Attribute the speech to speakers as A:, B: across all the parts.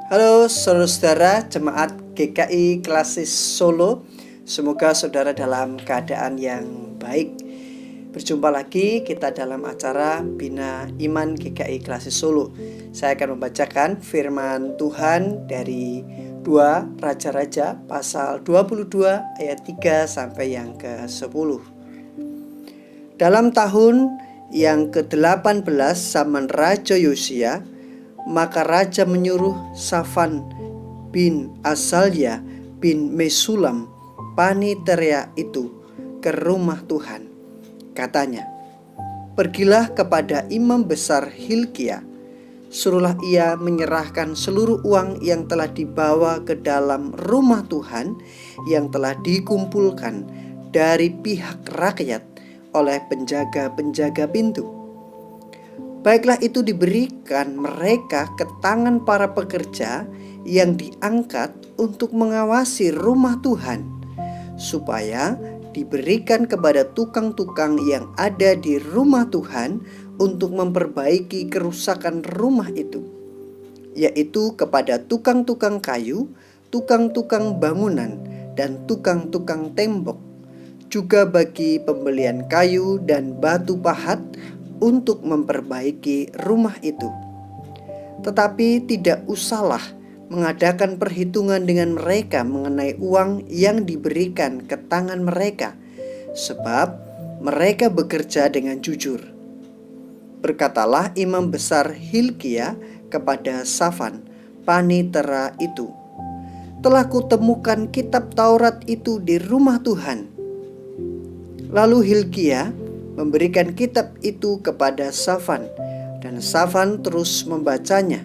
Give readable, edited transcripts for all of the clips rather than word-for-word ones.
A: Halo saudara-saudara jemaat GKI Klasis Solo. Semoga saudara dalam keadaan yang baik. Berjumpa lagi kita dalam acara Bina Iman GKI Klasis Solo. Saya akan membacakan firman Tuhan dari 2 Raja-Raja pasal 22 ayat 3 sampai yang ke-10. Dalam tahun yang ke-18 zaman Raja Yosia, maka raja menyuruh Safan bin Azalya bin Mesulam paniteria itu ke rumah Tuhan. Katanya, "Pergilah kepada imam besar Hilkia, suruhlah ia menyerahkan seluruh uang yang telah dibawa ke dalam rumah Tuhan yang telah dikumpulkan dari pihak rakyat oleh penjaga-penjaga pintu. Baiklah itu diberikan mereka ke tangan para pekerja yang diangkat untuk mengawasi rumah Tuhan, supaya diberikan kepada tukang-tukang yang ada di rumah Tuhan untuk memperbaiki kerusakan rumah itu, yaitu kepada tukang-tukang kayu, tukang-tukang bangunan, dan tukang-tukang tembok, juga bagi pembelian kayu dan batu pahat untuk memperbaiki rumah itu. Tetapi tidak usahlah mengadakan perhitungan dengan mereka mengenai uang yang diberikan ke tangan mereka, sebab mereka bekerja dengan jujur." Berkatalah imam besar Hilkia kepada Safan panitera itu, "Telah kutemukan kitab Taurat itu di rumah Tuhan." Lalu Hilkia memberikan kitab itu kepada Safan, dan Safan terus membacanya.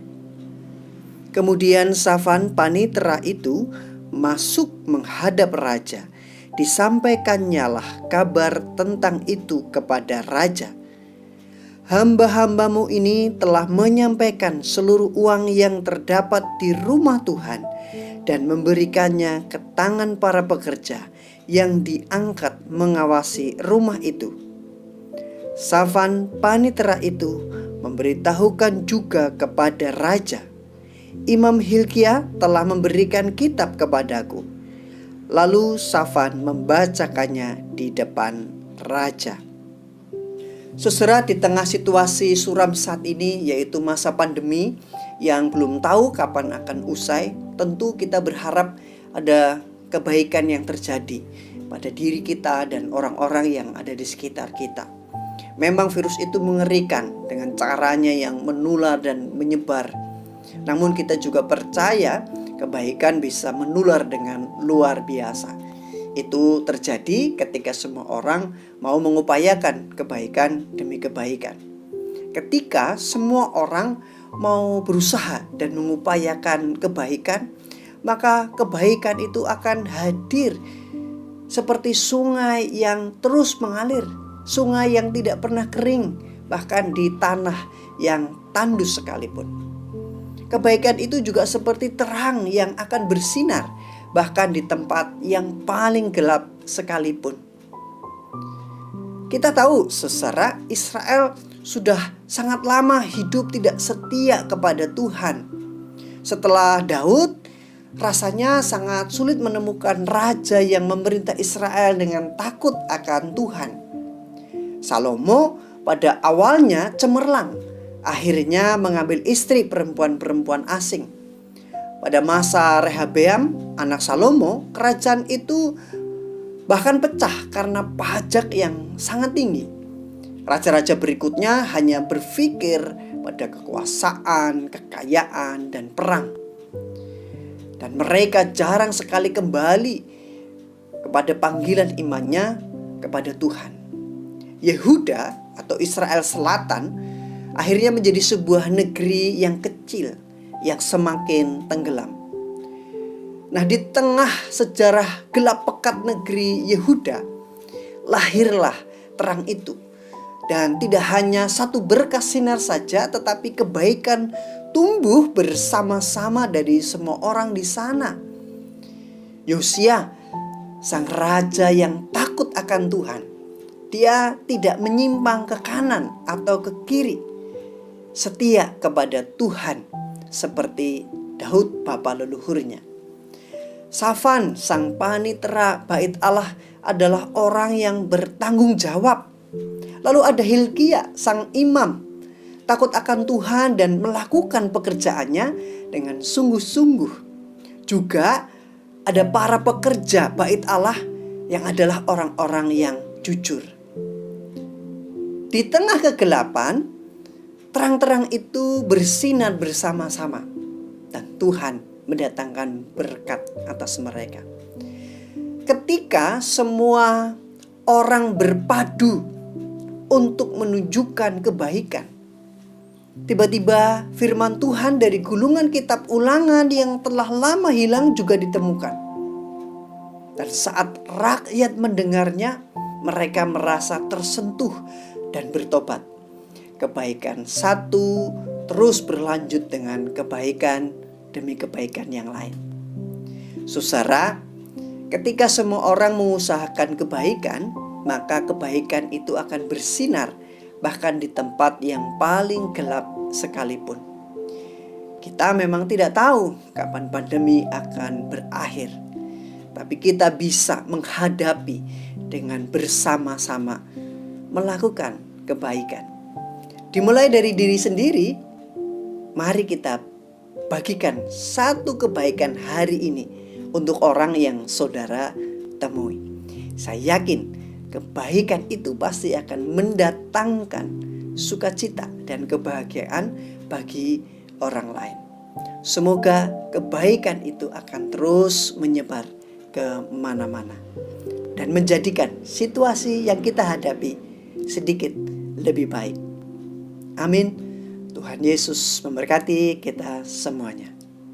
A: Kemudian Safan panitera itu masuk menghadap raja. Disampaikannya lah kabar tentang itu kepada raja. "Hamba-hambamu ini telah menyampaikan seluruh uang yang terdapat di rumah Tuhan dan memberikannya ke tangan para pekerja yang diangkat mengawasi rumah itu." Safan panitera itu memberitahukan juga kepada raja, "Imam Hilkia telah memberikan kitab kepadaku." Lalu Safan membacakannya di depan raja. Saudara, di tengah situasi suram saat ini, yaitu masa pandemi yang belum tahu kapan akan usai, tentu kita berharap ada kebaikan yang terjadi pada diri kita dan orang-orang yang ada di sekitar kita. Memang virus itu mengerikan dengan caranya yang menular dan menyebar. Namun kita juga percaya kebaikan bisa menular dengan luar biasa. Itu terjadi ketika semua orang mau mengupayakan kebaikan demi kebaikan. Ketika semua orang mau berusaha dan mengupayakan kebaikan, maka kebaikan itu akan hadir seperti sungai yang terus mengalir, sungai yang tidak pernah kering, bahkan di tanah yang tandus sekalipun. Kebaikan itu juga seperti terang yang akan bersinar, bahkan di tempat yang paling gelap sekalipun. Kita tahu saudara, Israel sudah sangat lama hidup tidak setia kepada Tuhan. Setelah Daud, rasanya sangat sulit menemukan raja yang memerintah Israel dengan takut akan Tuhan. Salomo pada awalnya cemerlang, akhirnya mengambil istri perempuan-perempuan asing. Pada masa Rehabeam, anak Salomo, kerajaan itu bahkan pecah karena pajak yang sangat tinggi. Raja-raja berikutnya hanya berpikir pada kekuasaan, kekayaan, dan perang. Dan mereka jarang sekali kembali kepada panggilan imannya kepada Tuhan. Yehuda atau Israel Selatan akhirnya menjadi sebuah negeri yang kecil, yang semakin tenggelam. Nah, di tengah sejarah gelap pekat negeri Yehuda, lahirlah terang itu. Dan tidak hanya satu berkas sinar saja, tetapi kebaikan tumbuh bersama-sama dari semua orang di sana. Yosia, sang raja yang takut akan Tuhan, dia tidak menyimpang ke kanan atau ke kiri, setia kepada Tuhan seperti Daud bapa leluhurnya. Safan sang panitera bait Allah adalah orang yang bertanggung jawab. Lalu ada Hilkia sang imam, takut akan Tuhan dan melakukan pekerjaannya dengan sungguh-sungguh. Juga ada para pekerja bait Allah yang adalah orang-orang yang jujur. Di tengah kegelapan, terang-terang itu bersinar bersama-sama dan Tuhan mendatangkan berkat atas mereka. Ketika semua orang berpadu untuk menunjukkan kebaikan, tiba-tiba firman Tuhan dari gulungan kitab Ulangan yang telah lama hilang juga ditemukan. Dan saat rakyat mendengarnya, mereka merasa tersentuh dan bertobat. Kebaikan satu terus berlanjut dengan kebaikan demi kebaikan yang lain. Saudara, ketika semua orang mengusahakan kebaikan, maka kebaikan itu akan bersinar bahkan di tempat yang paling gelap sekalipun. Kita memang tidak tahu kapan pandemi akan berakhir, tapi kita bisa menghadapi dengan bersama-sama melakukan kebaikan. Dimulai dari diri sendiri, mari kita bagikan satu kebaikan hari ini untuk orang yang saudara temui. Saya yakin kebaikan itu pasti akan mendatangkan sukacita dan kebahagiaan bagi orang lain. Semoga kebaikan itu akan terus menyebar ke mana-mana dan menjadikan situasi yang kita hadapi sedikit lebih baik. Amin. Tuhan Yesus memberkati kita semuanya.